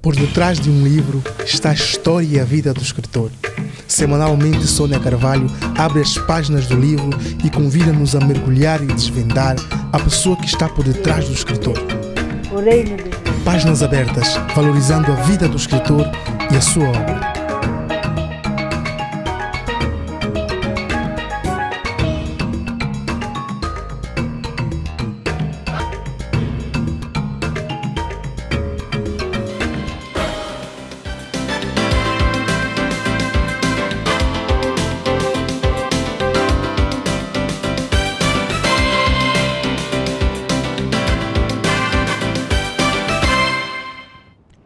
Por detrás de um livro está a história e a vida do escritor. Semanalmente, Sônia Carvalho abre as páginas do livro e convida-nos a mergulhar e desvendar a pessoa que está por detrás do escritor. Páginas abertas, valorizando a vida do escritor e a sua obra.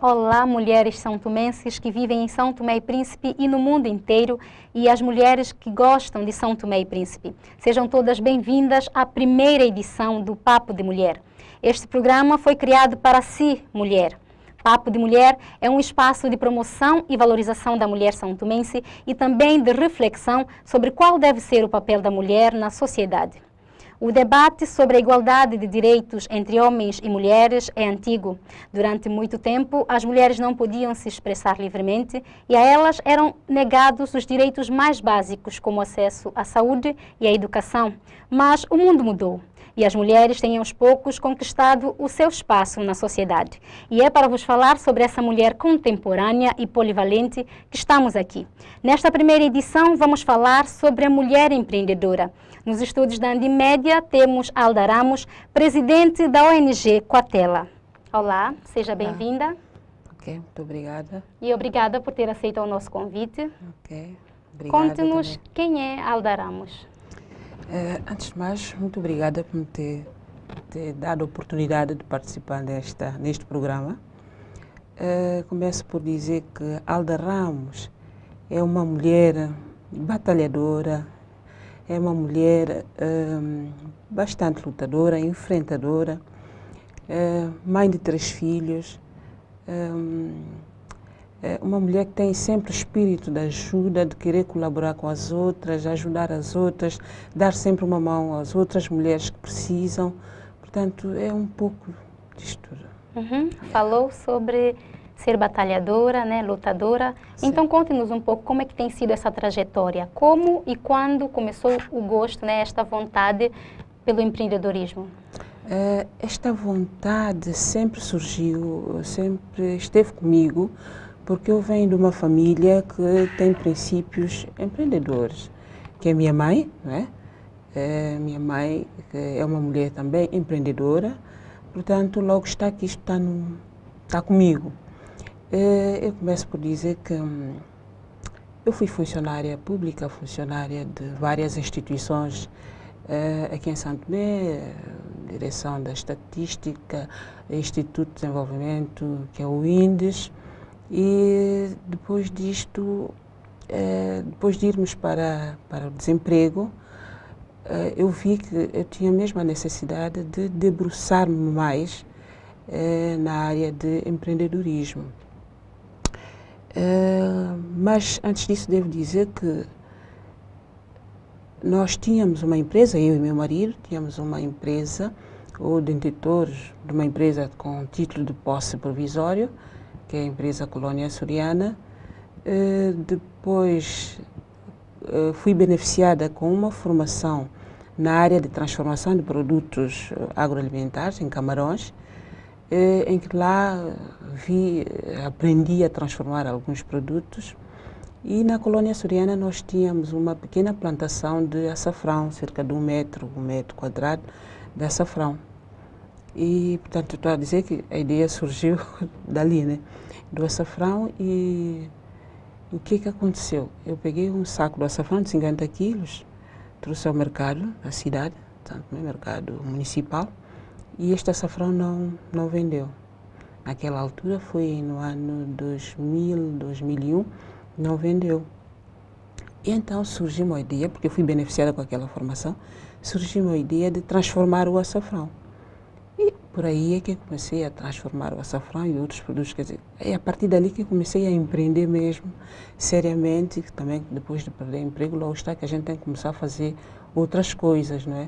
Olá, mulheres são-tomenses que vivem em São Tomé e Príncipe e no mundo inteiro, e as mulheres que gostam de São Tomé e Príncipe. Sejam todas bem-vindas à primeira edição do Papo de Mulher. Este programa foi criado para si, mulher. Papo de Mulher é um espaço de promoção e valorização da mulher são-tomense e também de reflexão sobre qual deve ser o papel da mulher na sociedade. O debate sobre a igualdade de direitos entre homens e mulheres é antigo. Durante muito tempo, as mulheres não podiam se expressar livremente e a elas eram negados os direitos mais básicos, como o acesso à saúde e à educação. Mas o mundo mudou e as mulheres têm aos poucos conquistado o seu espaço na sociedade. E é para vos falar sobre essa mulher contemporânea e polivalente que estamos aqui. Nesta primeira edição, vamos falar sobre a mulher empreendedora. Nos estúdios da Andimédia temos Alda Ramos, presidente da ONG Coatela. Olá, seja bem-vinda. Ok, muito obrigada. E obrigada por ter aceito o nosso convite. Ok, obrigada. Conte-nos quem é Alda Ramos. Antes de mais, muito obrigada por me ter dado a oportunidade de participar neste programa. Começo por dizer que Alda Ramos é uma mulher batalhadora, é uma mulher bastante lutadora, enfrentadora, mãe de 3 filhos, uma mulher que tem sempre o espírito de ajuda, de querer colaborar com as outras, ajudar as outras, dar sempre uma mão às outras mulheres que precisam. Portanto, é um pouco disto tudo. Falou sobre ser batalhadora, né, lutadora. Sim. Então, conte-nos um pouco como é que tem sido essa trajetória. Como e quando começou o gosto, né, esta vontade pelo empreendedorismo? Esta vontade sempre surgiu, sempre esteve comigo, porque eu venho de uma família que tem princípios empreendedores, que é minha mãe, né? Minha mãe é uma mulher também empreendedora, portanto, logo está aqui, está comigo. Eu começo por dizer que eu fui funcionária pública, funcionária de várias instituições aqui em São Tomé, Direção da Estatística, Instituto de Desenvolvimento, que é o INDES, e depois disto, depois de irmos para o desemprego, eu vi que eu tinha mesmo a necessidade de debruçar-me mais na área de empreendedorismo. Mas antes disso devo dizer que nós tínhamos uma empresa, eu e meu marido, tínhamos uma empresa, ou detentores de uma empresa com título de posse provisório, que é a empresa Colônia Açoriana. Depois fui beneficiada com uma formação na área de transformação de produtos agroalimentares em Camarões, em que lá aprendi a transformar alguns produtos. E na Colônia Açoriana nós tínhamos uma pequena plantação de açafrão, cerca de um metro quadrado de açafrão. E, portanto, estou a dizer que a ideia surgiu dali, né? Do açafrão. E o que aconteceu? Eu peguei um saco de açafrão de 50 quilos, trouxe ao mercado da cidade, tanto no mercado municipal, e este açafrão não vendeu. Naquela altura, foi no ano 2000, 2001, não vendeu. E então surgiu uma ideia, porque eu fui beneficiada com aquela formação, surgiu uma ideia de transformar o açafrão. E por aí é que eu comecei a transformar o açafrão e outros produtos. Quer dizer, é a partir dali que eu comecei a empreender mesmo, seriamente, que também depois de perder emprego, logo está que a gente tem que começar a fazer outras coisas, não é?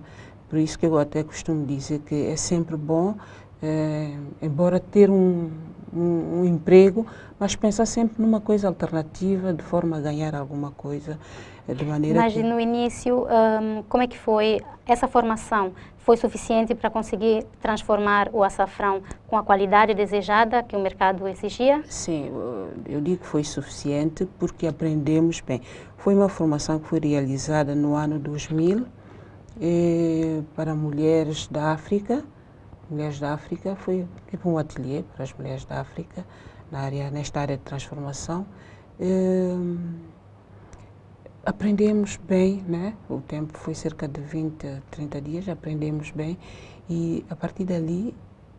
Por isso que eu até costumo dizer que é sempre bom embora ter um emprego, mas pensar sempre numa coisa alternativa, de forma a ganhar alguma coisa, de maneira Mas que... no início, como é que foi? Essa formação foi suficiente para conseguir transformar o açafrão com a qualidade desejada que o mercado exigia? Sim, eu digo que foi suficiente porque aprendemos bem. Foi uma formação que foi realizada no ano 2000 para mulheres da África. Mulheres da África foi tipo um ateliê para as mulheres da África nesta área de transformação. Aprendemos bem, né? O tempo foi cerca de 20 a 30 dias, aprendemos bem e a partir dali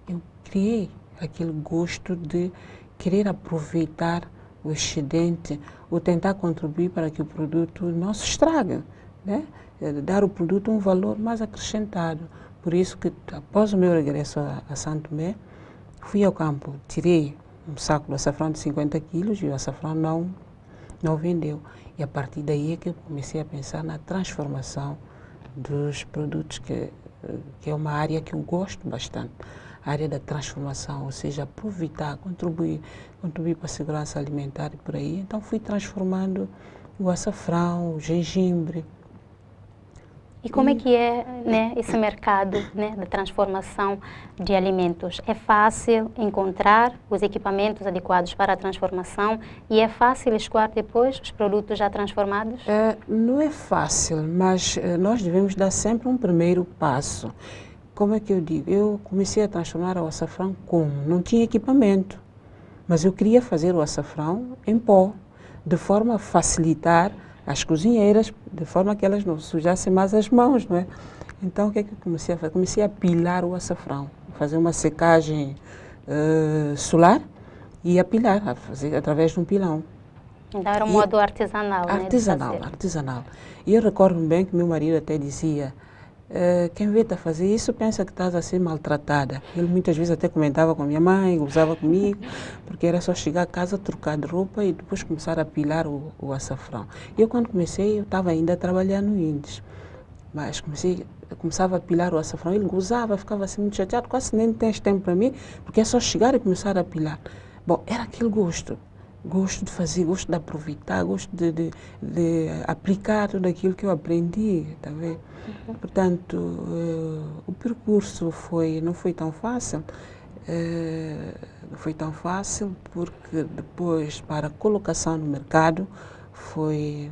eu criei aquele gosto de querer aproveitar o excedente ou tentar contribuir para que o produto não se estrague, né? Dar ao produto um valor mais acrescentado. Por isso que após o meu regresso a Santo Tomé, fui ao campo, tirei um saco de açafrão de 50 quilos e o açafrão não vendeu. E a partir daí é que eu comecei a pensar na transformação dos produtos, que é uma área que eu gosto bastante. A área da transformação, ou seja, aproveitar, contribuir para a segurança alimentar e por aí. Então fui transformando o açafrão, o gengibre. E como é que é, né, esse mercado, né, de transformação de alimentos? É fácil encontrar os equipamentos adequados para a transformação e é fácil escoar depois os produtos já transformados? Não é fácil, mas nós devemos dar sempre um primeiro passo. Como é que eu digo? Eu comecei a transformar o açafrão como? Não tinha equipamento, mas eu queria fazer o açafrão em pó, de forma a facilitar as cozinheiras, de forma que elas não sujassem mais as mãos, não é? Então, o que é que eu comecei a fazer? Comecei a pilar o açafrão, fazer uma secagem solar e a pilar, a fazer através de um pilão. Então, era um modo artesanal, artesanal, né? Artesanal. E eu recordo bem que meu marido até dizia, quem vê-te a fazer isso pensa que estás a ser maltratada. Ele muitas vezes até comentava com minha mãe, gozava comigo, porque era só chegar a casa, trocar de roupa e depois começar a pilar o açafrão. Eu quando comecei, eu estava ainda a trabalhar no Índios, mas começava a pilar o açafrão, ele gozava, ficava assim muito chateado, quase nem tens tempo para mim, porque é só chegar e começar a pilar. Bom, era aquele gosto de fazer, gosto de aproveitar, gosto de aplicar tudo aquilo que eu aprendi, tá vendo? Portanto, o percurso não foi tão fácil, porque depois, para a colocação no mercado,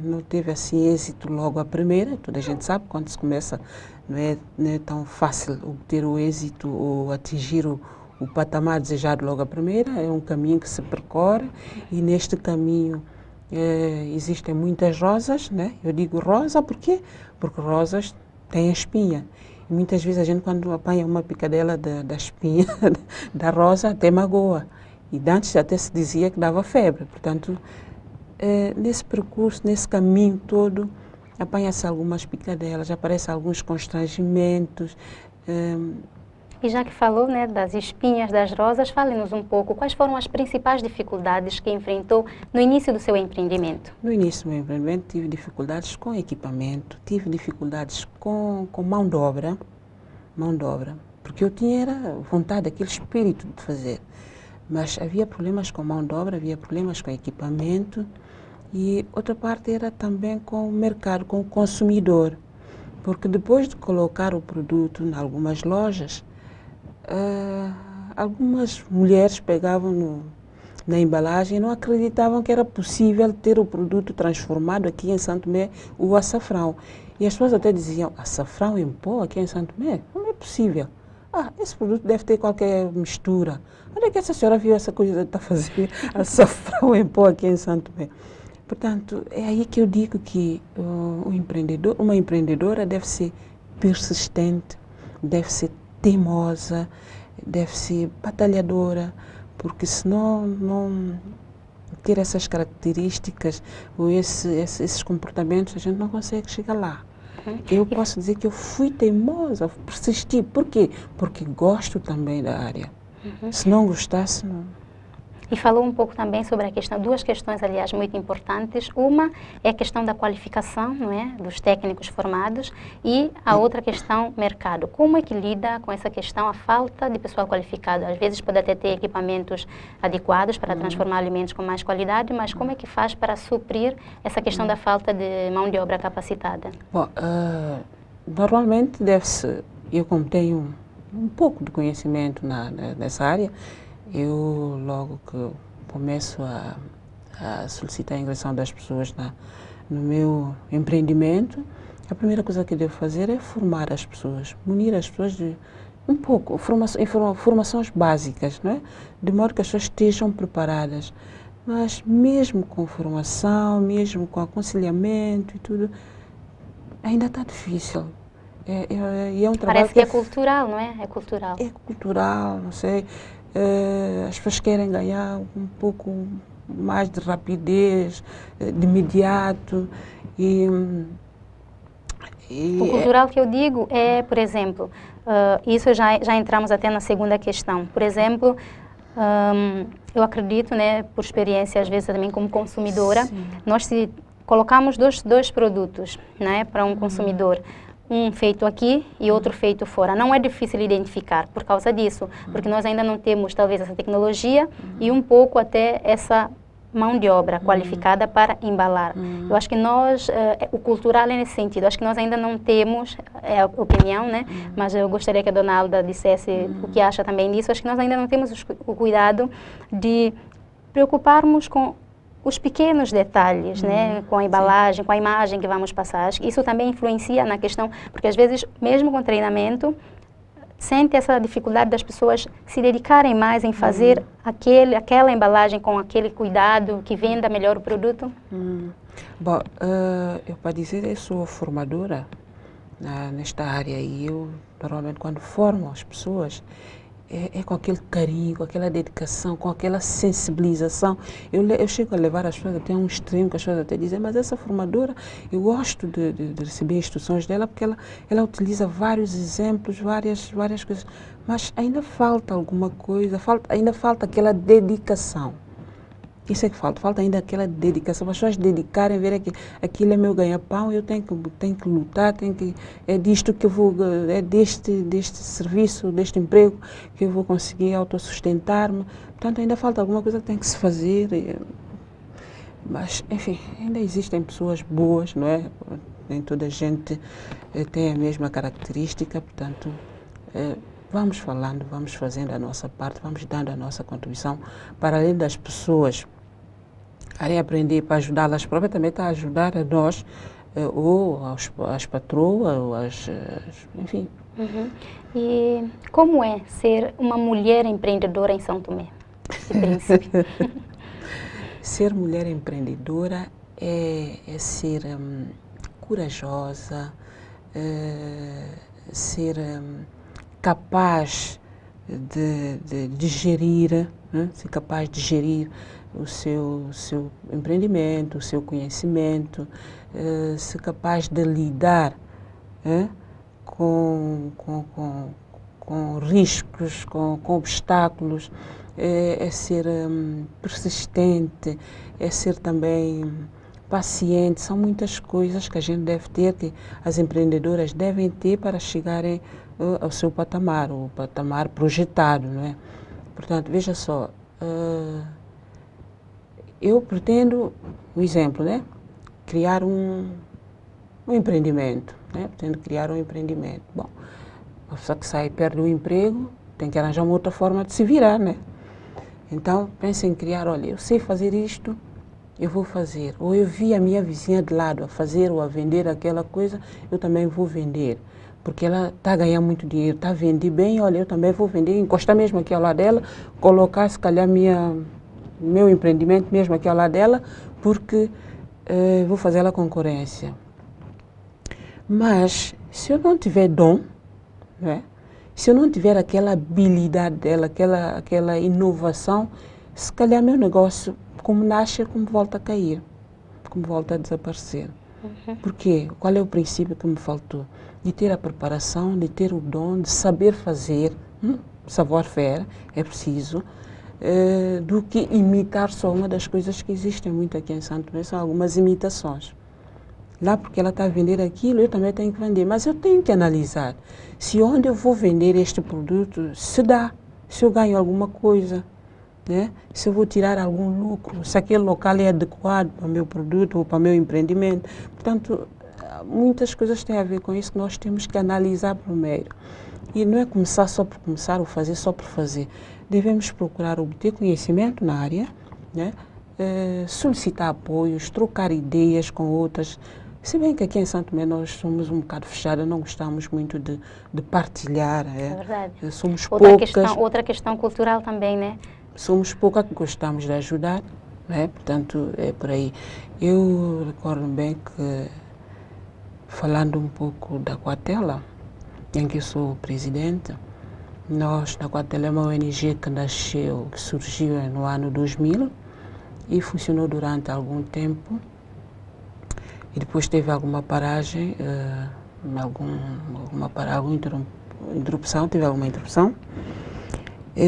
não teve assim êxito logo a primeira. Toda a gente sabe, quando se começa, não é tão fácil obter o êxito ou atingir o patamar desejado logo a primeira. É um caminho que se percorre e neste caminho existem muitas rosas, né? Eu digo rosa porque rosas têm espinha. E muitas vezes a gente, quando apanha uma picadela da espinha da rosa, até magoa. E antes até se dizia que dava febre. Portanto, nesse percurso, nesse caminho todo, apanha-se algumas picadelas, aparecem alguns constrangimentos. E já que falou, né, das espinhas das rosas, fale-nos um pouco quais foram as principais dificuldades que enfrentou no início do seu empreendimento. No início do meu empreendimento tive dificuldades com equipamento, tive dificuldades com mão de obra, porque eu tinha vontade, aquele espírito de fazer, mas havia problemas com mão de obra, havia problemas com equipamento e outra parte era também com o mercado, com o consumidor, porque depois de colocar o produto em algumas lojas, algumas mulheres pegavam na embalagem e não acreditavam que era possível ter o produto transformado aqui em Santo Tomé, o açafrão. E as pessoas até diziam, açafrão em pó aqui em Santo Tomé? Não é possível. Esse produto deve ter qualquer mistura. Onde é que essa senhora viu essa coisa de estar fazendo açafrão em pó aqui em Santo Tomé? Portanto, é aí que eu digo que uma empreendedora deve ser persistente, deve ser teimosa, deve ser batalhadora, porque se não ter essas características ou esses comportamentos, a gente não consegue chegar lá. Eu posso dizer que eu fui teimosa, persisti. Por quê? Porque gosto também da área. Se não gostasse, não. E falou um pouco também sobre a questão, duas questões, aliás, muito importantes. Uma é a questão da qualificação, não é, dos técnicos formados, e a outra questão, mercado. Como é que lida com essa questão, a falta de pessoal qualificado? Às vezes pode até ter equipamentos adequados para transformar alimentos com mais qualidade, mas como é que faz para suprir essa questão da falta de mão de obra capacitada? Bom, normalmente deve-se, eu como tenho um pouco de conhecimento nessa área, eu logo que começo a solicitar a ingressão das pessoas no meu empreendimento, a primeira coisa que eu devo fazer é formar as pessoas, munir as pessoas de um pouco, formações básicas, não é? De modo que as pessoas estejam preparadas. Mas mesmo com formação, mesmo com aconselhamento e tudo, ainda está difícil. É um trabalho Parece que é cultural, não é? É cultural. É cultural, não sei. As pessoas querem ganhar um pouco mais de rapidez, de imediato. O cultural que eu digo é, por exemplo, isso já entramos até na segunda questão. Por exemplo, eu acredito, né, por experiência, às vezes também como consumidora, sim, nós se colocamos dois produtos, né, para um consumidor, um feito aqui e outro feito fora. Não é difícil identificar por causa disso, porque nós ainda não temos talvez essa tecnologia e um pouco até essa mão de obra qualificada para embalar. Eu acho que nós, o cultural é nesse sentido, acho que nós ainda não temos, é a opinião, né? Mas eu gostaria que a dona Alda dissesse o que acha também disso. Acho que nós ainda não temos o cuidado de preocuparmos com os pequenos detalhes, né? Com a embalagem, com a imagem que vamos passar. Acho que isso também influencia na questão, porque às vezes, mesmo com treinamento, sente essa dificuldade das pessoas se dedicarem mais em fazer aquela embalagem com aquele cuidado que venda melhor o produto? Bom, eu para dizer, eu sou formadora nesta área e eu normalmente quando formo as pessoas é com aquele carinho, com aquela dedicação, com aquela sensibilização. Eu chego a levar as pessoas até um extremo, que as pessoas até dizem, mas essa formadora, eu gosto de receber instruções dela, porque ela utiliza vários exemplos, várias coisas, mas ainda falta alguma coisa, ainda falta aquela dedicação. Isso é que falta ainda aquela dedicação, as pessoas dedicarem, verem que aquilo é meu ganha-pão, eu tenho que lutar, é disto que eu vou, é deste serviço, deste emprego que eu vou conseguir autossustentar-me. Portanto, ainda falta alguma coisa que tem que se fazer. Mas, enfim, ainda existem pessoas boas, não é? Nem toda a gente tem a mesma característica, portanto, vamos falando, vamos fazendo a nossa parte, vamos dando a nossa contribuição, para além das pessoas a aprender para ajudá-las próprias, também está a ajudar a nós, ou as patroas, ou enfim. E como é ser uma mulher empreendedora em São Tomé e Príncipe? Ser mulher empreendedora é ser corajosa, ser capaz de gerir, né? Ser capaz de gerir o seu empreendimento, o seu conhecimento, ser capaz de lidar com riscos, com obstáculos, é ser persistente, é ser também paciente. São muitas coisas que a gente deve ter, que as empreendedoras devem ter para chegarem ao seu patamar, o patamar projetado, não é? Portanto, veja só, eu pretendo, um exemplo, né? Criar um empreendimento, né? Pretendo criar um empreendimento. Bom, a pessoa que sai, perde o emprego, tem que arranjar uma outra forma de se virar, né? Então, pensa em criar, olha, eu sei fazer isto, eu vou fazer. Ou eu vi a minha vizinha de lado a fazer ou a vender aquela coisa, eu também vou vender. Porque ela está a ganhar muito dinheiro, está a vender bem, olha, eu também vou vender, encostar mesmo aqui ao lado dela, colocar, se calhar, meu empreendimento mesmo aqui ao lado dela, porque vou fazer ela concorrência. Mas, se eu não tiver dom, né? Se eu não tiver aquela habilidade dela, aquela inovação, se calhar meu negócio, como nasce, como volta a cair, como volta a desaparecer. Por quê? Qual é o princípio que me faltou? De ter a preparação, de ter o dom, de saber fazer, savoir-faire, é preciso, do que imitar só. Uma das coisas que existem muito aqui em Santo Tomé são algumas imitações. Lá porque ela está a vender aquilo, eu também tenho que vender. Mas eu tenho que analisar se onde eu vou vender este produto se dá, se eu ganho alguma coisa, né? Se eu vou tirar algum lucro, se aquele local é adequado para o meu produto ou para o meu empreendimento. Portanto, muitas coisas têm a ver com isso que nós temos que analisar primeiro. E não é começar só por começar ou fazer só por fazer. Devemos procurar obter conhecimento na área, né? Solicitar apoios, trocar ideias com outras. Se bem que aqui em Santo Tomé nós somos um bocado fechados, não gostamos muito de partilhar. É verdade. Somos poucas. Outra questão cultural também, né? Somos poucas que gostamos de ajudar, né? Portanto, é por aí. Eu recordo bem que, falando um pouco da Quatela, em que eu sou presidente, nós, na Quatela, é uma ONG que nasceu, que surgiu no ano 2000 e funcionou durante algum tempo. E depois teve alguma paragem, teve alguma interrupção,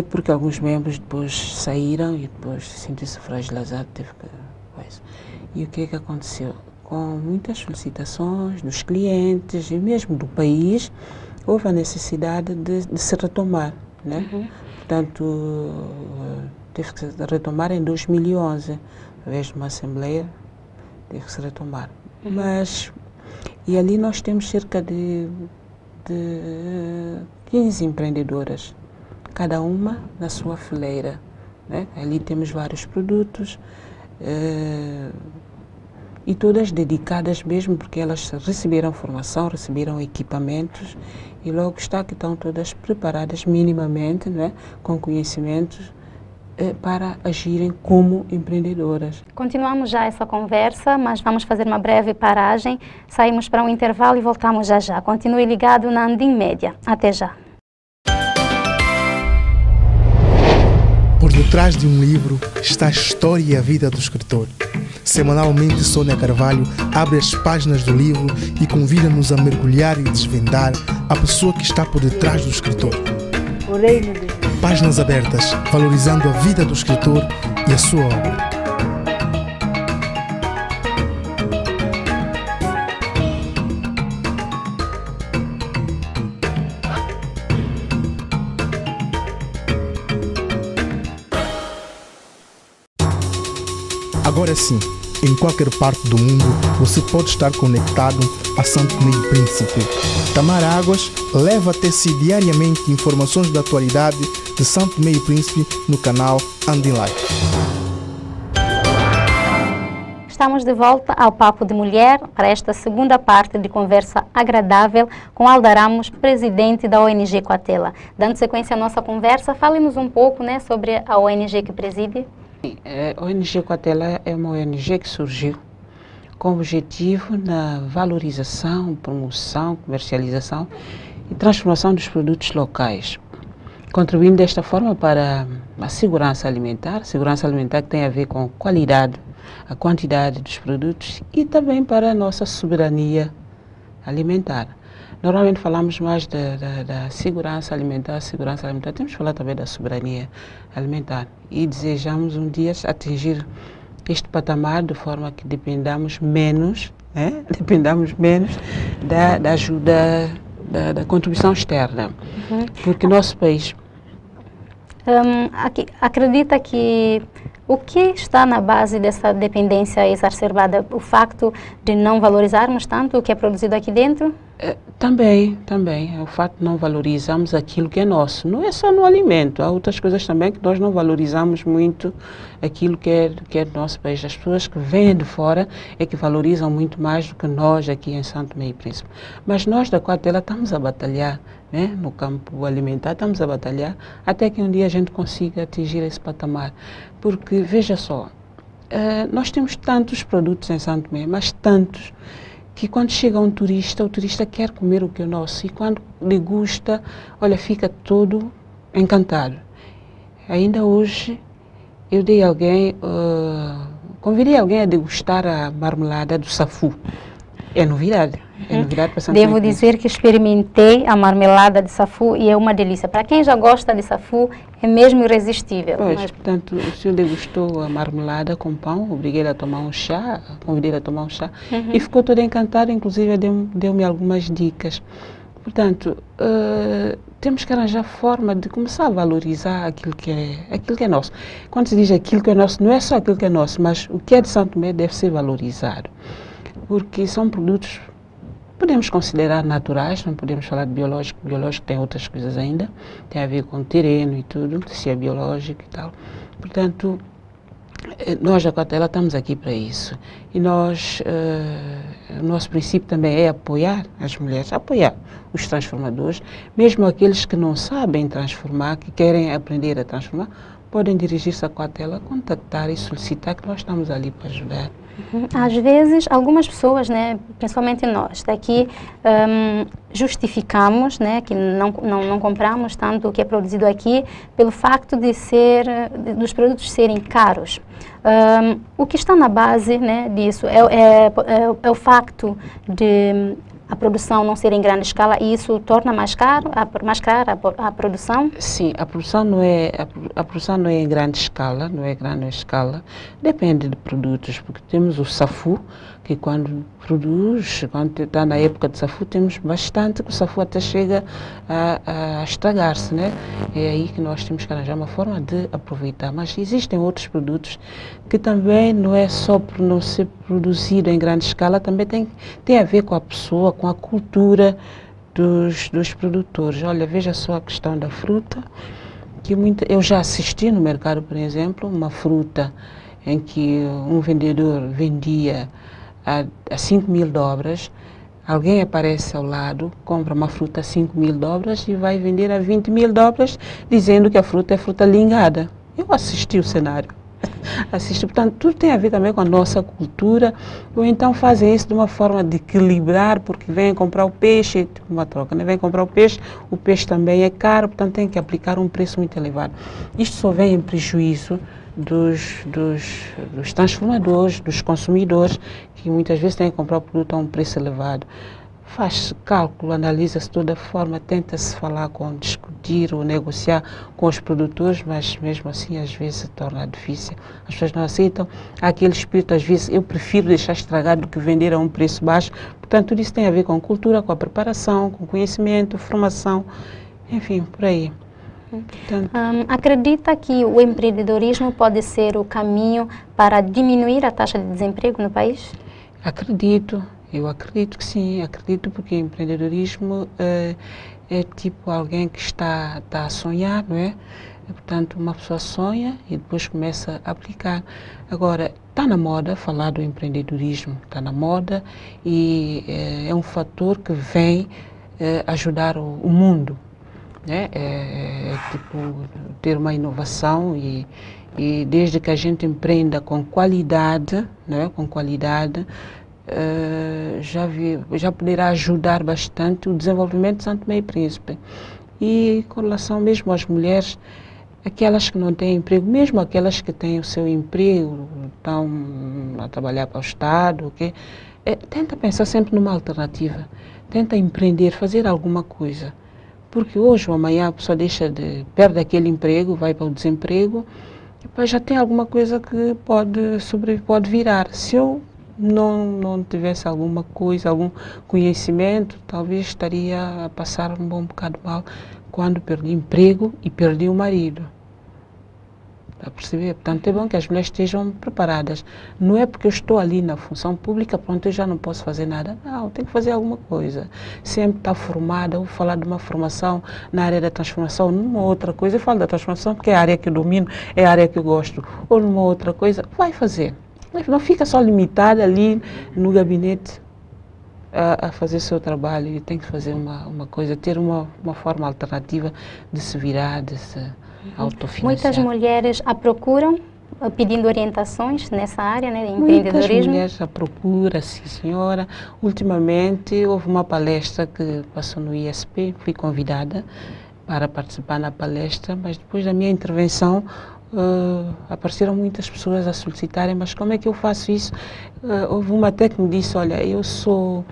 porque alguns membros depois saíram e depois sentiu-se fragilizado, teve que... E o que é que aconteceu? Com muitas solicitações dos clientes e mesmo do país, houve a necessidade de se retomar, né? Uhum. Portanto, teve que se retomar em 2011, através de uma assembleia, teve que se retomar. Mas, e ali nós temos cerca de 15 empreendedoras, cada uma na sua fileira, né? Ali temos vários produtos, e todas dedicadas mesmo, porque elas receberam formação, receberam equipamentos, e logo está que estão todas preparadas minimamente, né? Com conhecimentos, para agirem como empreendedoras. Continuamos já essa conversa, mas vamos fazer uma breve paragem. Saímos para um intervalo e voltamos já já. Continue ligado na Andim Média. Até já. Por detrás de um livro está a história e a vida do escritor. Semanalmente, Sônia Carvalho abre as páginas do livro e convida-nos a mergulhar e desvendar a pessoa que está por detrás do escritor. O reino de Deus. Páginas abertas, valorizando a vida do escritor e a sua obra. Agora sim, em qualquer parte do mundo, você pode estar conectado a Santo Tomé e Príncipe. Tamar Águas leva até si diariamente informações da atualidade de Santo Tomé e Príncipe no canal Andim Life. Estamos de volta ao Papo de Mulher para esta segunda parte de conversa agradável com Alda Ramos, presidente da ONG Quatela. Dando sequência à nossa conversa, fale-nos um pouco, né, sobre a ONG que preside. A ONG Quatela é uma ONG que surgiu com o objetivo na valorização, promoção, comercialização e transformação dos produtos locais, contribuindo desta forma para a segurança alimentar que tem a ver com a qualidade, a quantidade dos produtos e também para a nossa soberania alimentar. Normalmente falamos mais da segurança alimentar, temos que falar também da soberania alimentar e desejamos um dia atingir este patamar de forma que dependamos menos, né? Da ajuda, da contribuição externa, porque nosso país... acredita que o que está na base dessa dependência exacerbada? O facto de não valorizarmos tanto o que é produzido aqui dentro? Também. O fato de não valorizarmos aquilo que é nosso. Não é só no alimento, há outras coisas também que nós não valorizamos muito aquilo que é do nosso país. As pessoas que vêm de fora é que valorizam muito mais do que nós aqui em Santo Tomé e Príncipe. Mas nós da Quatela estamos a batalhar, né? No campo alimentar, estamos a batalhar até que um dia a gente consiga atingir esse patamar. Porque, veja só, nós temos tantos produtos em Santo Tomé, mas tantos, que quando chega um turista, o turista quer comer o que é nosso e quando degusta, olha, fica todo encantado. Ainda hoje eu convidei alguém a degustar a marmelada do safu. É novidade. É novidade para Santo Devo Tomé e dizer que experimentei a marmelada de safu e é uma delícia. Para quem já gosta de safu, é mesmo irresistível. Pois, Mas portanto, o senhor degustou a marmelada com pão, obriguei-lhe a tomar um chá, convidei-lhe a tomar um chá e ficou todo encantado, inclusive deu-me algumas dicas. Portanto, temos que arranjar forma de começar a valorizar aquilo que é nosso. Quando se diz aquilo que é nosso, não é só aquilo que é nosso, mas o que é de Santo Tomé deve ser valorizado, porque são produtos, podemos considerar naturais, não podemos falar de biológico, biológico tem outras coisas ainda, tem a ver com o terreno e tudo, se é biológico e tal. Portanto, nós da Cotela estamos aqui para isso. E nós, o nosso princípio também é apoiar as mulheres, apoiar os transformadores, mesmo aqueles que não sabem transformar, que querem aprender a transformar, podem dirigir-se à Cotela, contactar e solicitar que nós estamos ali para ajudar. Às vezes, algumas pessoas, né, principalmente nós, daqui justificamos, né, que não compramos tanto o que é produzido aqui pelo facto dos produtos serem caros. O que está na base, né, disso é o facto de a produção não ser em grande escala e isso torna mais cara a produção? Sim, a produção não é em grande escala, não é grande escala, depende de produtos, porque temos o safu, que quando está na época de safu, temos bastante, que o safu até chega a estragar-se, né? É aí que nós temos que arranjar uma forma de aproveitar. Mas existem outros produtos que também não é só por não ser produzido em grande escala, também tem a ver com a pessoa, com a cultura dos produtores. Olha, veja só a questão da fruta, que eu já assisti no mercado, por exemplo, uma fruta em que um vendedor vendia a 5.000 dobras, alguém aparece ao lado, compra uma fruta a 5.000 dobras e vai vender a 20.000 dobras, dizendo que a fruta é fruta lingada. Eu assisti o cenário. Portanto, tudo tem a ver também com a nossa cultura, ou então fazem isso de uma forma de equilibrar, porque vêm comprar o peixe, uma troca, né? Vêm comprar o peixe também é caro, portanto tem que aplicar um preço muito elevado. Isto só vem em prejuízo dos transformadores, dos consumidores, que muitas vezes têm que comprar o produto a um preço elevado. Faz-se cálculo, analisa-se toda a forma, tenta-se discutir ou negociar com os produtores, mas mesmo assim às vezes se torna difícil. As pessoas não aceitam. Há aquele espírito, às vezes, eu prefiro deixar estragado do que vender a um preço baixo. Portanto, tudo isso tem a ver com cultura, com a preparação, com conhecimento, formação, enfim, por aí. Portanto, acredita que o empreendedorismo pode ser o caminho para diminuir a taxa de desemprego no país? Eu acredito que sim, acredito porque empreendedorismo é tipo alguém que está a sonhar, não é? Portanto, uma pessoa sonha e depois começa a aplicar. Agora, está na moda falar do empreendedorismo, está na moda e é um fator que vem ajudar o mundo, né? É tipo ter uma inovação e desde que a gente empreenda com qualidade, né? Com qualidade, já poderá ajudar bastante o desenvolvimento de Santo Tomé e Príncipe. E com relação mesmo às mulheres, aquelas que não têm emprego, mesmo aquelas que têm o seu emprego, estão a trabalhar para o Estado, okay? Tenta pensar sempre numa alternativa, tenta empreender, fazer alguma coisa. Porque hoje ou amanhã a pessoa perde aquele emprego, vai para o desemprego, e depois já tem alguma coisa que pode virar. Se eu não tivesse alguma coisa, algum conhecimento, talvez estaria a passar um bom bocado mal quando perdi emprego e perdi o marido. Está a perceber? Portanto, é bom que as mulheres estejam preparadas. Não é porque eu estou ali na função pública, pronto, eu já não posso fazer nada. Não, tenho que fazer alguma coisa. Sempre estar formada, ou falar de uma formação na área da transformação, numa outra coisa. Eu falo da transformação porque é a área que eu domino, é a área que eu gosto. Ou numa outra coisa, vai fazer. Não fica só limitada ali no gabinete a fazer seu trabalho. E tem que fazer uma coisa, ter uma forma alternativa de se virar, de se autofinanciar. Muitas mulheres a procuram pedindo orientações nessa área, né, de empreendedorismo? Muitas mulheres à procura, sim senhora. Ultimamente houve uma palestra que passou no ISP, fui convidada para participar na palestra, mas depois da minha intervenção apareceram muitas pessoas a solicitarem, mas como é que eu faço isso? Houve uma até que me disse, olha, eu sou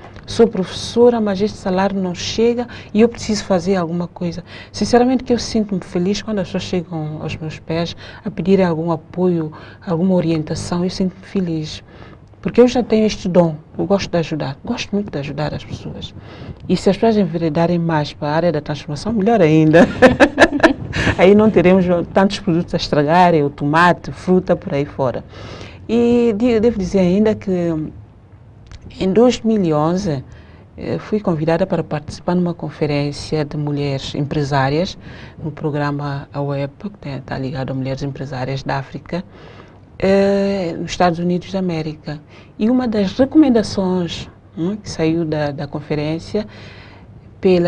professora, mas este salário não chega e eu preciso fazer alguma coisa. Sinceramente que eu sinto-me feliz quando as pessoas chegam aos meus pés a pedirem algum apoio, alguma orientação, eu sinto-me feliz. Porque eu já tenho este dom, eu gosto de ajudar, gosto muito de ajudar as pessoas. E se as pessoas enveredarem mais para a área da transformação, melhor ainda. Aí não teremos tantos produtos a estragarem, o tomate, fruta, por aí fora. E devo dizer ainda que em 2011 fui convidada para participar numa conferência de mulheres empresárias no programa AWEP, que está ligado a mulheres empresárias da África, nos Estados Unidos da América. E uma das recomendações que saiu da conferência,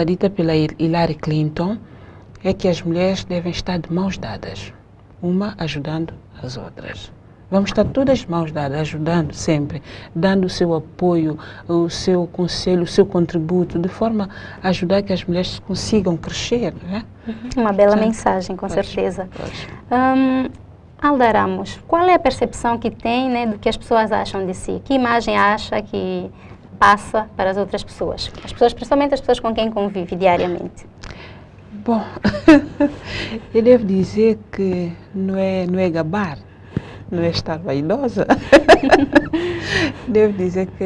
dita pela Hillary Clinton, é que as mulheres devem estar de mãos dadas, uma ajudando as outras. Vamos estar todas de mãos dadas, ajudando sempre, dando o seu apoio, o seu conselho, o seu contributo, de forma a ajudar que as mulheres consigam crescer. Né? Uma bela mensagem, com certeza. Alda Ramos, qual é a percepção que tem, né, do que as pessoas acham de si? Que imagem acha que passa para as outras pessoas? As pessoas, principalmente as pessoas com quem convive diariamente. Bom, eu devo dizer que não é gabar, não é estar vaidosa. Devo dizer que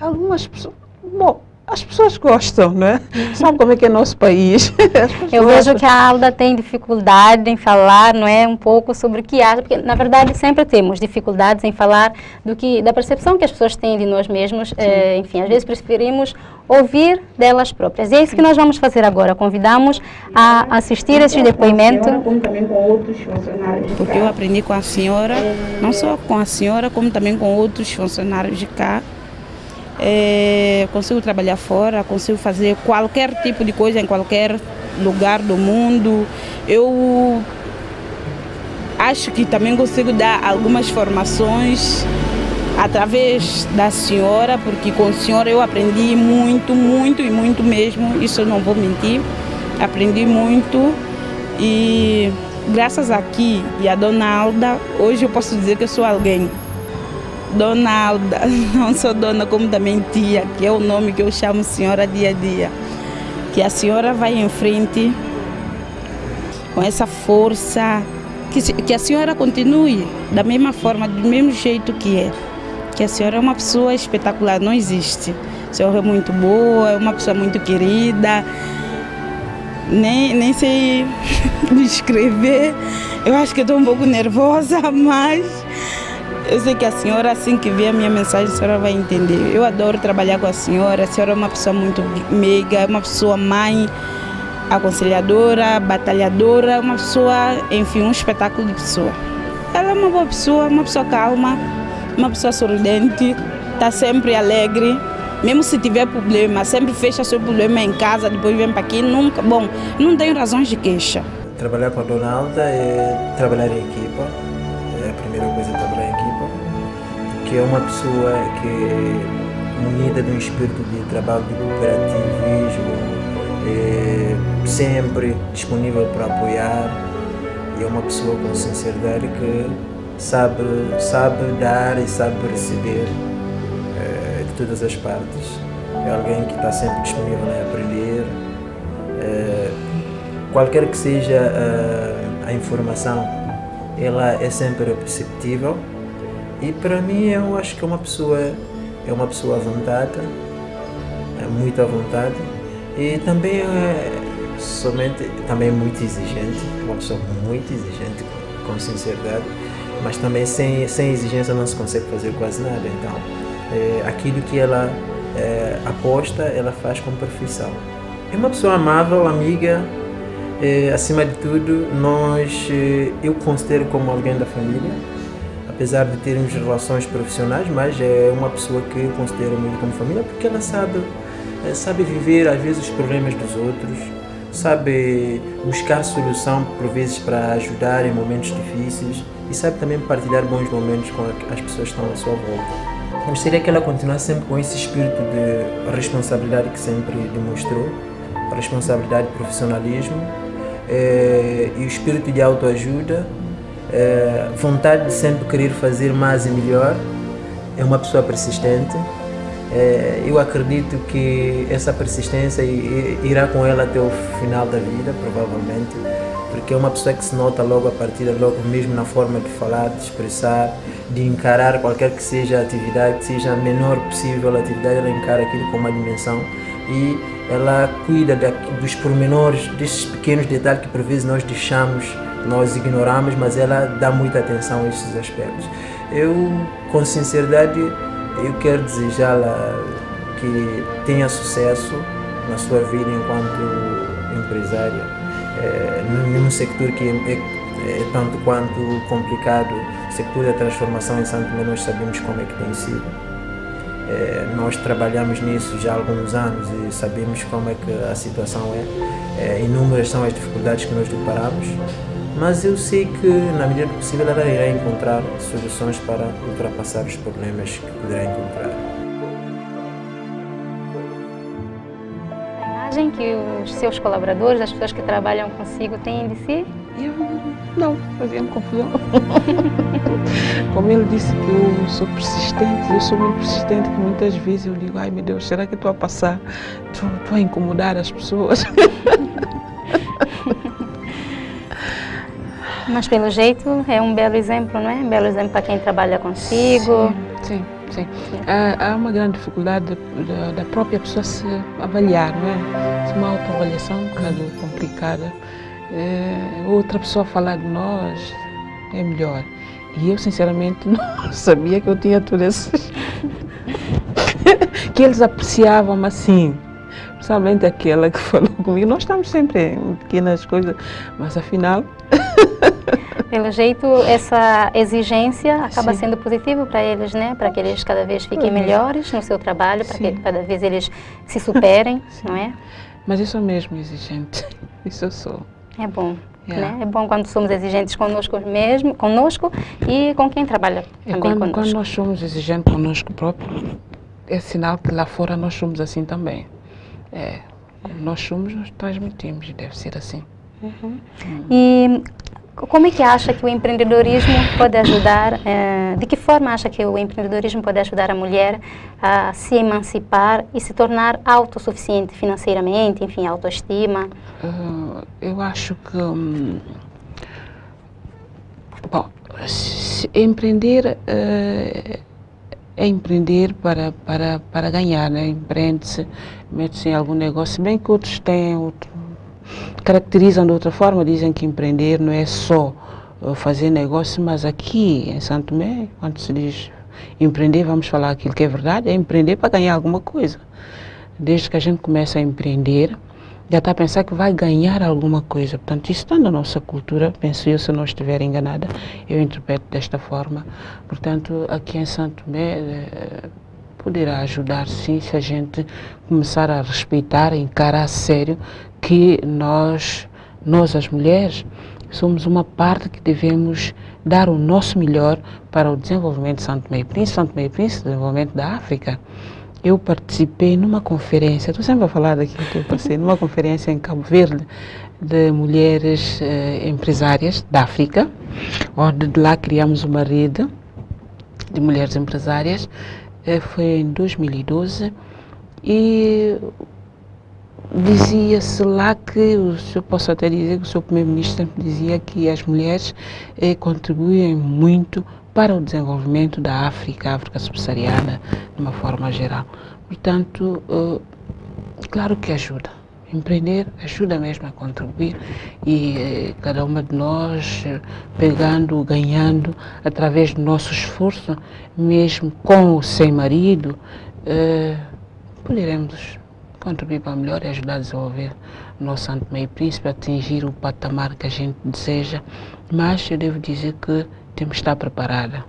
algumas pessoas... Bom, as pessoas gostam, não é? Sabe como é que é nosso país? Eu vejo que a Alda tem dificuldade em falar, não é, um pouco sobre o que acha, porque na verdade sempre temos dificuldades em falar da percepção que as pessoas têm de nós mesmos. Enfim, às vezes preferimos ouvir delas próprias. E é isso que nós vamos fazer agora. Convidamos a assistir esse depoimento. Como também com outros funcionários. Porque eu aprendi com a senhora, não só com a senhora, como também com outros funcionários de cá. Consigo trabalhar fora, consigo fazer qualquer tipo de coisa em qualquer lugar do mundo. Eu acho que também consigo dar algumas formações através da senhora, porque com a senhora eu aprendi muito, muito e muito mesmo, isso eu não vou mentir. Aprendi muito e graças aqui e a Dona Alda, hoje eu posso dizer que eu sou alguém. Dona Alda, não sou dona como também tia, que é o nome que eu chamo senhora dia a dia. Que a senhora vai em frente com essa força, que a senhora continue da mesma forma, do mesmo jeito que é. Que a senhora é uma pessoa espetacular, não existe. A senhora é muito boa, é uma pessoa muito querida, nem sei descrever. Eu acho que estou um pouco nervosa, mas eu sei que a senhora, assim que vê a minha mensagem, a senhora vai entender. Eu adoro trabalhar com a senhora é uma pessoa muito meiga, é uma pessoa mãe, aconselhadora, batalhadora, uma pessoa, enfim, um espetáculo de pessoa. Ela é uma boa pessoa, uma pessoa calma, uma pessoa sorridente, está sempre alegre, mesmo se tiver problema, sempre fecha seu problema em casa, depois vem para aqui, nunca, bom, não tenho razões de queixa. Trabalhar com a Dona Alda é trabalhar em equipa, é a primeira coisa, trabalhar em equipa, que é uma pessoa que é munida de um espírito de trabalho, de cooperativismo, é sempre disponível para apoiar, e é uma pessoa com sinceridade que sabe dar e sabe receber de todas as partes. É alguém que está sempre disponível a aprender, qualquer que seja a informação, ela é sempre perceptível, e para mim eu acho que é uma pessoa à vontade, muito à vontade, e também também muito exigente, uma pessoa muito exigente, com sinceridade, mas também sem exigência não se consegue fazer quase nada. Então aquilo que ela aposta, ela faz com perfeição. É uma pessoa amável, amiga, acima de tudo, eu considero como alguém da família, apesar de termos relações profissionais, mas é uma pessoa que eu considero muito como família, porque ela sabe viver às vezes os problemas dos outros, sabe buscar solução por vezes para ajudar em momentos difíceis, e sabe também partilhar bons momentos com as pessoas que estão à sua volta. Gostaria que ela continuasse sempre com esse espírito de responsabilidade que sempre demonstrou, responsabilidade e profissionalismo, e o espírito de autoajuda, vontade de sempre querer fazer mais e melhor. É uma pessoa persistente. Eu acredito que essa persistência irá com ela até o final da vida, provavelmente, porque é uma pessoa que se nota logo a partir logo mesmo na forma de falar, de expressar, de encarar qualquer que seja a atividade, que seja a menor possível a atividade, ela encara aquilo com uma dimensão e ela cuida dos pormenores, desses pequenos detalhes que por vezes nós deixamos, nós ignoramos, mas ela dá muita atenção a esses aspectos. Eu, com sinceridade, eu quero desejá-la que tenha sucesso na sua vida enquanto empresária, num sector que é tanto quanto complicado. O sector da transformação em Santo Tomé, nós sabemos como é que tem sido. Nós trabalhamos nisso já há alguns anos e sabemos como é que a situação é. Inúmeras são as dificuldades que nós deparamos, mas eu sei que, na medida do possível, ela irá encontrar soluções para ultrapassar os problemas que poderá encontrar. A imagem que os seus colaboradores, as pessoas que trabalham consigo, têm de si? Eu não, fazia-me confusão. Como ele disse que eu sou persistente, eu sou muito persistente, que muitas vezes eu digo, ai meu Deus, será que estou a passar, estou a incomodar as pessoas? Mas pelo jeito é um belo exemplo, não é? Um belo exemplo para quem trabalha consigo. Sim. Há uma grande dificuldade da própria pessoa se avaliar, não é? É uma autoavaliação um bocado complicada. Outra pessoa falar de nós é melhor. E eu, sinceramente, não sabia que eu tinha tudo isso. Que eles apreciavam assim. Principalmente aquela que falou comigo. Nós estamos sempre em pequenas coisas, mas afinal... Pelo jeito, essa exigência acaba sendo positiva para eles, né? Para que eles cada vez fiquem melhores no seu trabalho, para que cada vez eles se superem, não é? Mas eu sou mesmo exigente. Isso eu sou. É bom. Né? É bom quando somos exigentes conosco mesmo, conosco e com quem trabalha também conosco. Quando nós somos exigentes conosco próprio, é sinal que lá fora nós somos assim também. Nós somos, nós transmitimos, e deve ser assim. E como é que acha que o empreendedorismo pode ajudar, de que forma acha que o empreendedorismo pode ajudar a mulher a se emancipar e se tornar autossuficiente financeiramente, enfim, autoestima? Eu acho que, empreender é empreender para ganhar, né? Empreende-se, mete-se em algum negócio, bem que outros têm caracterizam de outra forma, dizem que empreender não é só fazer negócio, mas aqui em Santo Tomé, quando se diz empreender, vamos falar aquilo que é verdade, é empreender para ganhar alguma coisa. Desde que a gente começa a empreender, já está a pensar que vai ganhar alguma coisa. Portanto, isso está na nossa cultura, penso eu, se eu não estiver enganada, eu interpreto desta forma. Portanto, aqui em Santo Tomé, poderá ajudar sim, se a gente começar a respeitar, a encarar a sério que nós as mulheres, somos uma parte que devemos dar o nosso melhor para o desenvolvimento de Santo Tomé e Príncipe, desenvolvimento da África. Eu participei numa conferência, estou sempre a falar daquilo que eu passei, numa conferência em Cabo Verde de mulheres empresárias da África, onde de lá criamos uma rede de mulheres empresárias. Foi em 2012 e dizia-se lá que, eu posso até dizer que o seu primeiro-ministro dizia que as mulheres contribuem muito para o desenvolvimento da África subsaariana, de uma forma geral. Portanto, claro que ajuda. Empreender ajuda mesmo a contribuir e cada uma de nós pegando, ganhando, através do nosso esforço, mesmo com ou sem marido, poderemos contribuir para melhor e ajudar a desenvolver o nosso Santo Tomé e Príncipe, atingir o patamar que a gente deseja. Mas eu devo dizer que temos que estar preparada.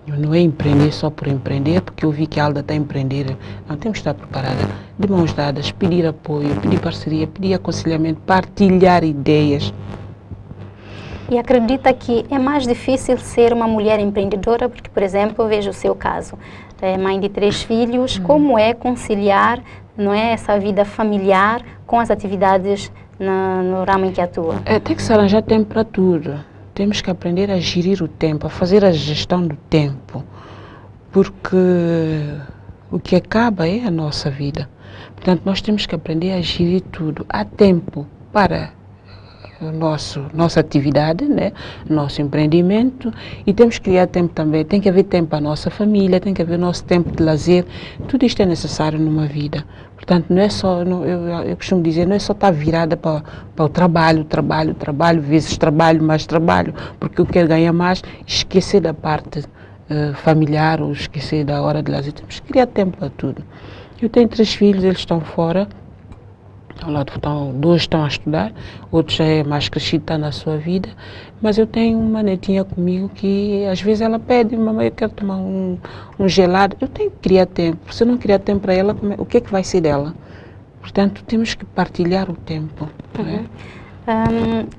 Não é empreender só por empreender, porque eu vi que a Alda está a empreender. Não, temos que estar preparada, de mãos dadas, pedir apoio, pedir parceria, pedir aconselhamento, partilhar ideias. E acredita que é mais difícil ser uma mulher empreendedora? Porque, por exemplo, eu vejo o seu caso, mãe de 3 filhos, como é conciliar, não é, essa vida familiar com as atividades no ramo em que atua? Tem que se arranjar tempo para tudo. Temos que aprender a gerir o tempo, a fazer a gestão do tempo, porque o que acaba é a nossa vida. Portanto, nós temos que aprender a gerir tudo. Há tempo para nossa atividade, né? Nosso empreendimento, e temos que criar tempo também. Tem que haver tempo para a nossa família, tem que haver nosso tempo de lazer. Tudo isto é necessário numa vida. Portanto, não é só, eu costumo dizer, não é só estar virada para o trabalho, vezes trabalho, mais trabalho, porque eu quero ganhar mais, esquecer da parte familiar ou esquecer da hora de lazer. Temos que criar tempo para tudo. Eu tenho 3 filhos, eles estão fora. Ao lado, 2 estão a estudar, outro já é mais crescido, está na sua vida, mas eu tenho uma netinha comigo que às vezes ela pede, mamãe, eu quero tomar um gelado. Eu tenho que criar tempo. Se eu não criar tempo para ela, o que é que vai ser dela? Portanto, temos que partilhar o tempo. Uhum.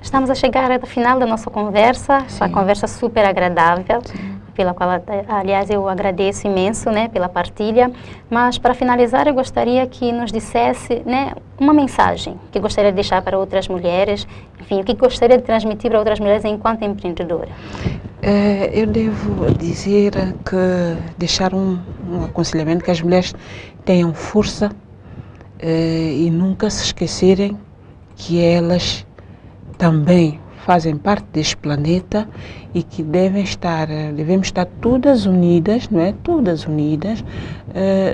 Estamos a chegar ao final da nossa conversa, uma conversa super agradável. Sim. Pela qual, aliás, eu agradeço imenso, né, pela partilha. Mas, para finalizar, eu gostaria que nos dissesse, né, uma mensagem que gostaria de deixar para outras mulheres, enfim, o que gostaria de transmitir para outras mulheres enquanto empreendedora. Eu devo dizer que deixar um aconselhamento que as mulheres tenham força e nunca se esquecerem que elas também fazem parte deste planeta e que devemos estar todas unidas, não é? Todas unidas,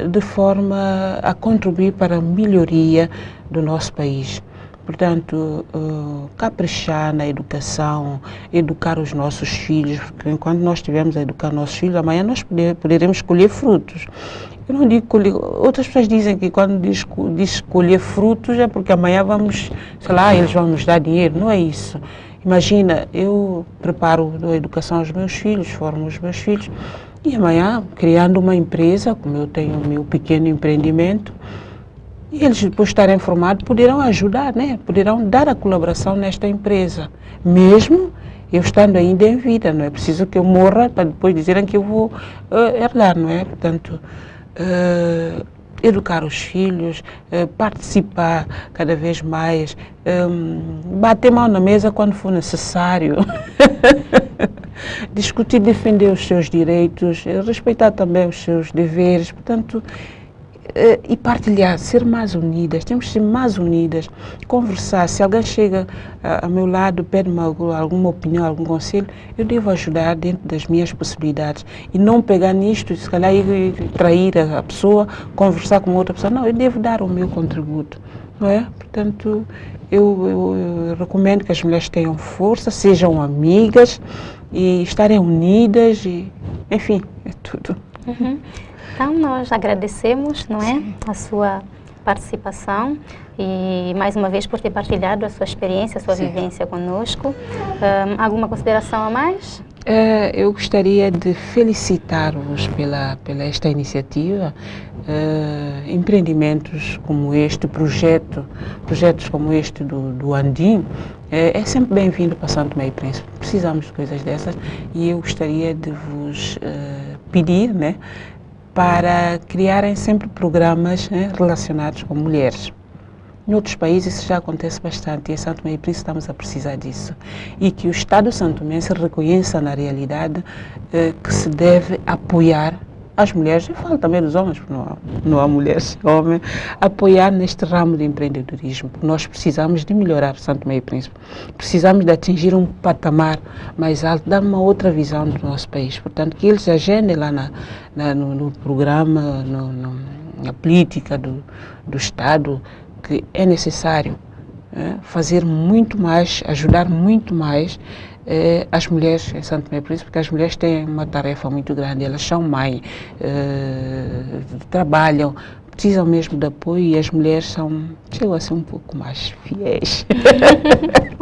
de forma a contribuir para a melhoria do nosso país. Portanto, caprichar na educação, educar os nossos filhos, porque enquanto nós estivermos a educar nossos filhos, amanhã nós poderemos colher frutos. Eu não digo colher, outras pessoas dizem que quando diz colher frutos é porque amanhã vamos, sei lá, eles vão nos dar dinheiro. Não é isso. Imagina, eu preparo a educação aos meus filhos, formo os meus filhos, e amanhã, criando uma empresa, como eu tenho o meu pequeno empreendimento, e eles, depois de estarem formados, poderão ajudar, né? Poderão dar a colaboração nesta empresa, mesmo eu estando ainda em vida. Não é preciso que eu morra para depois dizerem que eu vou herdar, não é? Portanto, educar os filhos, participar cada vez mais, bater mão na mesa quando for necessário, discutir, defender os seus direitos, respeitar também os seus deveres, portanto, e partilhar, ser mais unidas, temos que ser mais unidas, conversar. Se alguém chega ao meu lado, pede-me alguma opinião, algum conselho, eu devo ajudar dentro das minhas possibilidades e não pegar nisto, se calhar ir trair a pessoa, conversar com outra pessoa. Não, eu devo dar o meu contributo, não é? Portanto, eu recomendo que as mulheres tenham força, sejam amigas e estarem unidas e, enfim, é tudo. Uhum. Então, nós agradecemos, não é, a sua participação e, mais uma vez, por ter partilhado a sua experiência, a sua vivência conosco. Alguma consideração a mais? Eu gostaria de felicitar-vos pela esta iniciativa. Empreendimentos como este, projetos como este do Andim, é sempre bem-vindo para São Tomé e Príncipe. Precisamos de coisas dessas e eu gostaria de vos pedir, né, para criarem sempre programas, né, relacionados com mulheres. Em outros países isso já acontece bastante e em São Tomé e Príncipe estamos a precisar disso. E que o Estado santomense reconheça na realidade que se deve apoiar as mulheres, eu falo também dos homens, porque não há mulheres, homens, apoiar neste ramo de empreendedorismo, porque nós precisamos de melhorar São Tomé e Príncipe, precisamos de atingir um patamar mais alto, dar uma outra visão do nosso país, portanto que eles agendem lá no programa, na política do Estado, que é necessário fazer muito mais, ajudar muito mais as mulheres em São Tomé e Príncipe, porque as mulheres têm uma tarefa muito grande, elas são mães, trabalham, precisam mesmo de apoio e as mulheres chegam a ser um pouco mais fiéis.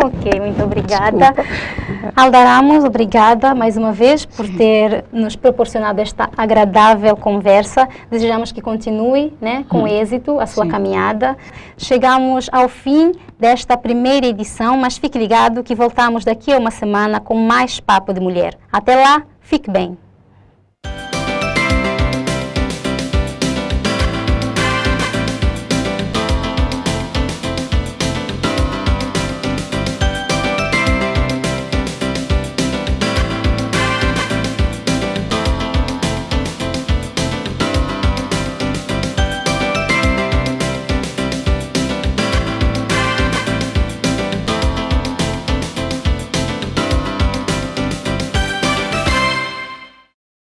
Ok, muito obrigada. Alda Ramos, obrigada mais uma vez por ter nos proporcionado esta agradável conversa. Desejamos que continue, né, com êxito a sua caminhada. Chegamos ao fim desta primeira edição, mas fique ligado que voltamos daqui a uma semana com mais Papo de Mulher. Até lá, fique bem.